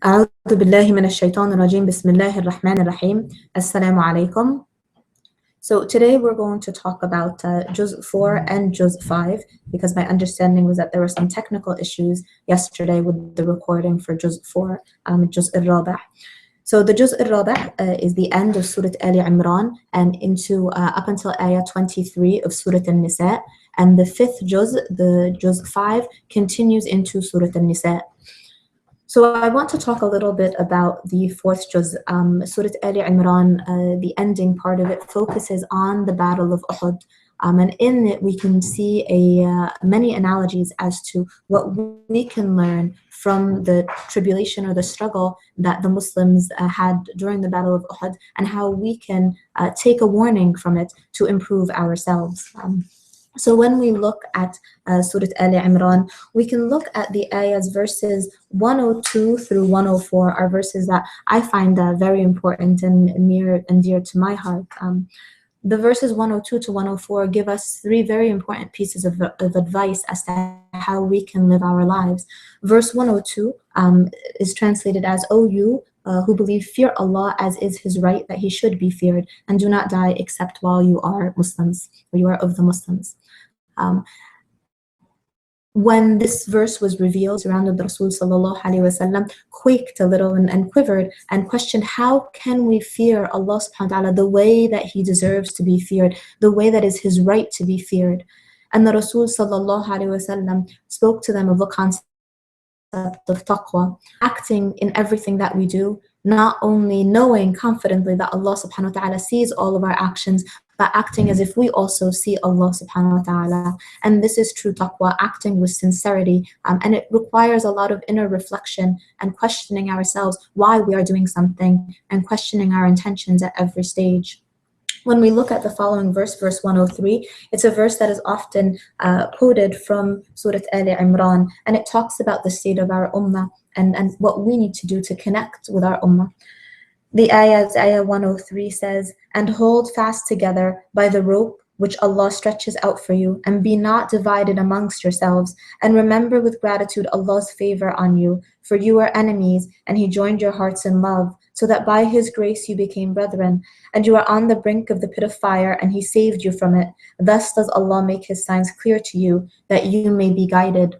أعوذ بالله من الشيطان الرجيم بسم الله الرحمن الرحيم السلام عليكم. So today we're going to talk about Juz 4 and Juz 5 because my understanding was that there were some technical issues yesterday with the recording for Juz 4, Juz al-Rabi'. So the Juz al-Rabi' is the end of Surah Ali Imran and into up until Ayah 23 of Surah An-Nisa, and the fifth Juz, the Juz 5, continues into Surah An-Nisa. So I want to talk a little bit about the fourth juz. Surah Ali Imran, the ending part of it focuses on the Battle of Uhud. And in it, we can see many analogies as to what we can learn from the tribulation or the struggle that the Muslims had during the Battle of Uhud, and how we can take a warning from it to improve ourselves. So when we look at Surah Ali Imran, we can look at the ayahs verses 102 through 104 are verses that I find very important and near and dear to my heart. The verses 102 to 104 give us three very important pieces of advice as to how we can live our lives. Verse 102 is translated as, "O you who believe, fear Allah as is His right that He should be feared, and do not die except while you are Muslims, or you are of the Muslims." When this verse was revealed, surrounded the Rasul sallallahu alaihi wasallam, quaked a little and quivered and questioned, how can we fear Allah subhanahu wa ta'ala the way that He deserves to be feared, the way that is His right to be feared? And the Rasul sallallahu alaihi wasallam spoke to them of the concept of taqwa, acting in everything that we do, not only knowing confidently that Allah subhanahu wa ta'ala sees all of our actions, but acting as if we also see Allah subhanahu wa ta'ala. And this is true taqwa, acting with sincerity, and it requires a lot of inner reflection and questioning ourselves why we are doing something, and questioning our intentions at every stage. When we look at the following verse, verse 103, it's a verse that is often quoted from Surah Ali Imran, and it talks about the state of our ummah and what we need to do to connect with our ummah. The ayah 103 says, "And hold fast together by the rope which Allah stretches out for you, and be not divided amongst yourselves, and remember with gratitude Allah's favor on you, for you were enemies, and He joined your hearts in love, so that by His grace you became brethren, and you are on the brink of the pit of fire, and He saved you from it. Thus does Allah make His signs clear to you, that you may be guided."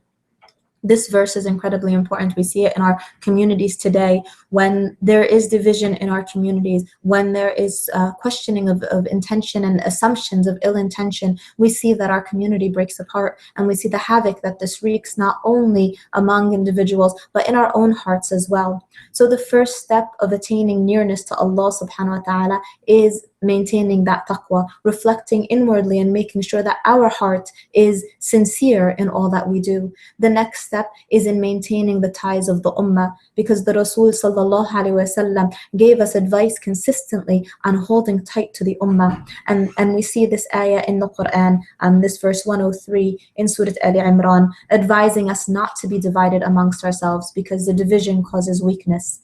This verse is incredibly important. We see it in our communities today, when there is division in our communities, when there is questioning of intention and assumptions of ill intention. We see that our community breaks apart, and we see the havoc that this wreaks not only among individuals, but in our own hearts as well. So the first step of attaining nearness to Allah subhanahu wa ta'ala is maintaining that taqwa, reflecting inwardly and making sure that our heart is sincere in all that we do. The next step is in maintaining the ties of the ummah, because the Rasul sallallahu alaihi wasallam gave us advice consistently on holding tight to the ummah. And we see this ayah in the Quran, this verse 103 in Surah Ali Imran, advising us not to be divided amongst ourselves, because the division causes weakness.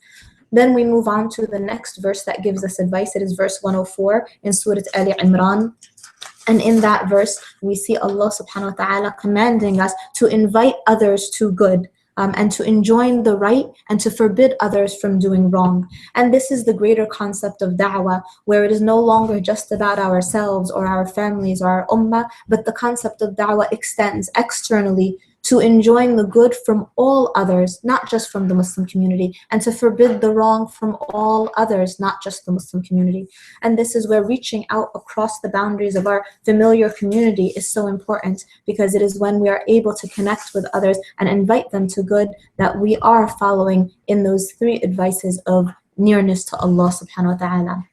Then we move on to the next verse that gives us advice. It is verse 104 in Surah Ali Imran. And in that verse, we see Allah subhanahu wa ta'ala commanding us to invite others to good, and to enjoin the right, and to forbid others from doing wrong. And this is the greater concept of da'wah, where it is no longer just about ourselves or our families or our ummah, but the concept of da'wah extends externally to enjoying the good from all others, not just from the Muslim community, and to forbid the wrong from all others, not just the Muslim community. And this is where reaching out across the boundaries of our familiar community is so important, because it is when we are able to connect with others and invite them to good that we are following in those three advices of nearness to Allah subhanahu wa ta'ala.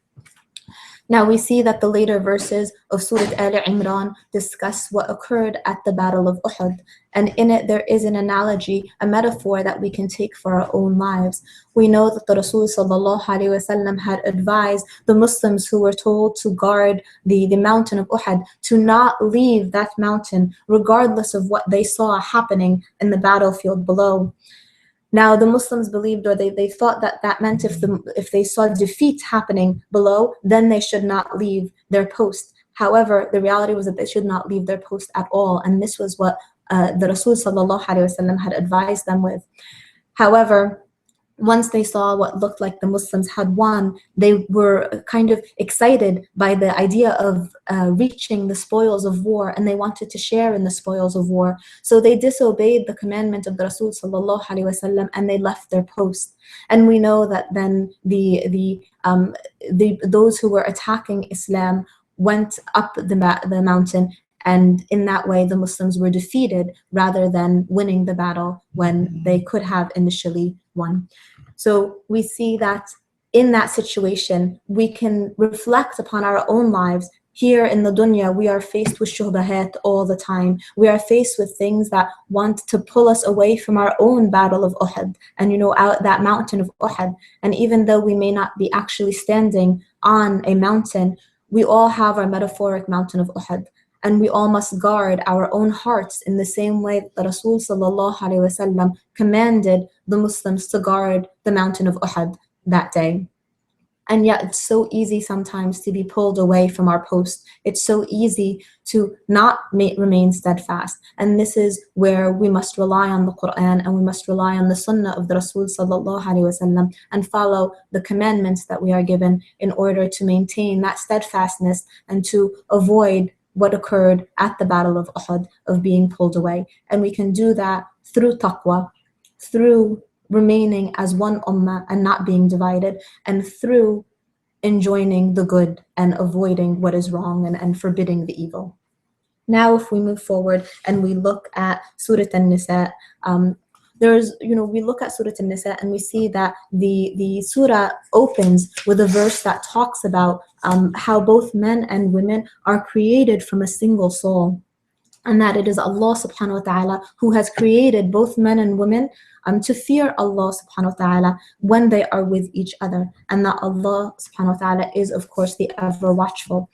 Now we see that the later verses of Surah Ali Imran discuss what occurred at the Battle of Uhud, and in it there is an analogy, a metaphor that we can take for our own lives. We know that the Rasul sallallahu alaihi wasallam had advised the Muslims who were told to guard the mountain of Uhud to not leave that mountain regardless of what they saw happening in the battlefield below. Now, the Muslims believed, or they thought that meant if they saw defeat happening below, then they should not leave their post. However, the reality was that they should not leave their post at all, and this was what the Rasul sallallahu alaihi wasallam had advised them with. However, once they saw what looked like the Muslims had won, they were kind of excited by the idea of reaching the spoils of war, and they wanted to share in the spoils of war. So they disobeyed the commandment of the Rasul sallallahu alaihi wasallam, and they left their post. And we know that then those who were attacking Islam went up the mountain, and in that way the Muslims were defeated rather than winning the battle when they could have initially won. So we see that in that situation, we can reflect upon our own lives. Here in the dunya, we are faced with shubahat all the time. We are faced with things that want to pull us away from our own battle of Uhud, and out that mountain of Uhud. And even though we may not be actually standing on a mountain, we all have our metaphoric mountain of Uhud. And we all must guard our own hearts in the same way that Rasul sallallahu alaihi wasallam commanded the Muslims to guard the mountain of Uhud that day. And yet it's so easy sometimes to be pulled away from our post. It's so easy to not remain steadfast. And this is where we must rely on the Quran, and we must rely on the Sunnah of the Rasul sallallahu alaihi wasallam, and follow the commandments that we are given in order to maintain that steadfastness and to avoid what occurred at the Battle of Uhud, of being pulled away. And we can do that through taqwa, through remaining as one ummah and not being divided, and through enjoining the good and avoiding what is wrong and forbidding the evil. Now, if we move forward and we look at Surah An-Nisa, we look at Surah An-Nisa and we see that the surah opens with a verse that talks about how both men and women are created from a single soul, and that it is Allah subhanahu wa ta'ala who has created both men and women to fear Allah subhanahu wa ta'ala when they are with each other, and that Allah subhanahu wa ta'ala is, of course, the ever watchful.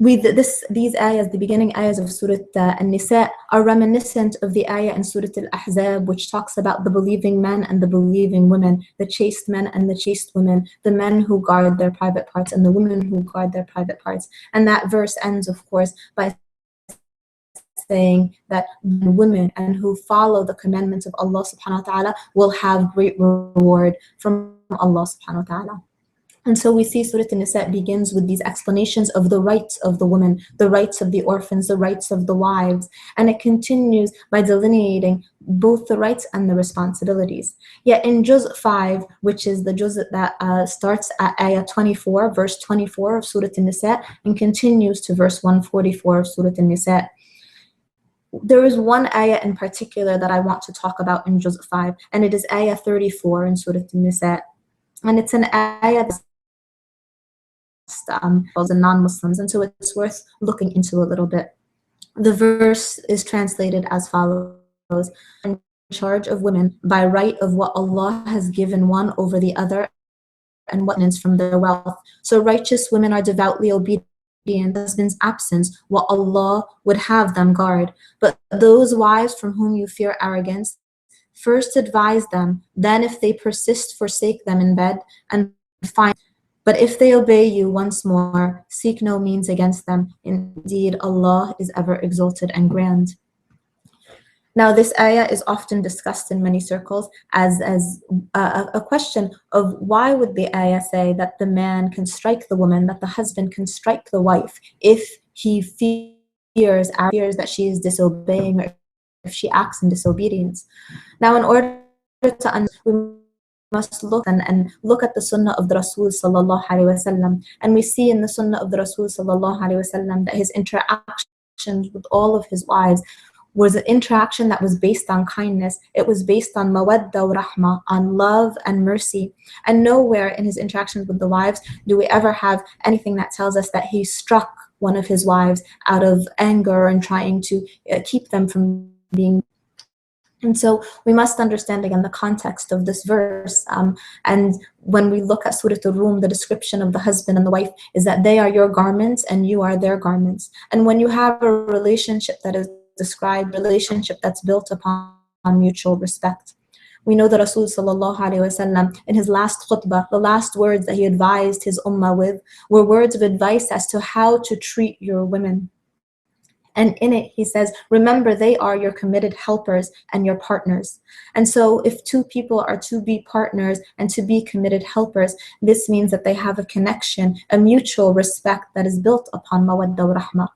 These ayahs, the beginning ayahs of Surah An-Nisa, are reminiscent of the ayah in Surah Al-Ahzab, which talks about the believing men and the believing women, the chaste men and the chaste women, the men who guard their private parts and the women who guard their private parts. And that verse ends, of course, by saying that women and who follow the commandments of Allah subhanahu wa ta'ala will have great reward from Allah subhanahu wa ta'ala. And so we see Surah An-Nisa begins with these explanations of the rights of the women, the rights of the orphans, the rights of the wives, and it continues by delineating both the rights and the responsibilities. Yet in Juz 5, which is the Juz that starts at ayah 24, verse 24 of Surah An-Nisa, and continues to verse 144 of Surah An-Nisa, there is one ayah in particular that I want to talk about in Juz 5, and it is ayah 34 in Surah An-Nisa. And it's an ayah that's the non-Muslims, and so it's worth looking into a little bit. The verse is translated as follows: in charge of women by right of what Allah has given one over the other and what is from their wealth. So righteous women are devoutly obedient in husband's absence, what Allah would have them guard. But those wives from whom you fear arrogance, first advise them, then if they persist, forsake them in bed, and find. But if they obey you once more, seek no means against them. Indeed, Allah is ever exalted and grand. Now, this ayah is often discussed in many circles as a question of why would the ayah say that the man can strike the woman, that the husband can strike the wife if he fears that she is disobeying or if she acts in disobedience. Now, in order to understand, we must look and look at the sunnah of the Rasul sallallahu alaihi wasallam, and we see in the sunnah of the Rasul sallallahu alaihi wasallam that his interactions with all of his wives was an interaction that was based on kindness. It was based on mawadda wa rahmah, on love and mercy. And nowhere in his interactions with the wives do we ever have anything that tells us that he struck one of his wives out of anger and trying to keep them from being. And so we must understand again the context of this verse. And when we look at Surah Al-Rum, the description of the husband and the wife is that they are your garments and you are their garments. And when you have a relationship that is described, relationship that's built upon mutual respect. We know that Rasul sallallahu alaihi wasallam in his last khutbah, the last words that he advised his ummah with were words of advice as to how to treat your women. And in it, he says, remember, they are your committed helpers and your partners. And so if two people are to be partners and to be committed helpers, this means that they have a connection, a mutual respect that is built upon mawadda wa rahmah.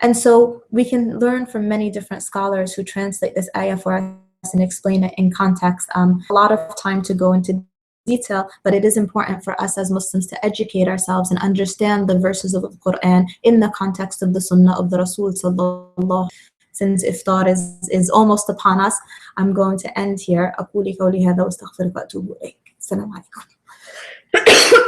And so we can learn from many different scholars who translate this ayah for us and explain it in context. A lot of time to go into detail, but it is important for us as Muslims to educate ourselves and understand the verses of the Quran in the context of the Sunnah of the Rasul sallallahu. Since iftar is almost upon us, I'm going to end here. أقول قولي هذا واستغفرك وأتوب إليك. السلام عليكم.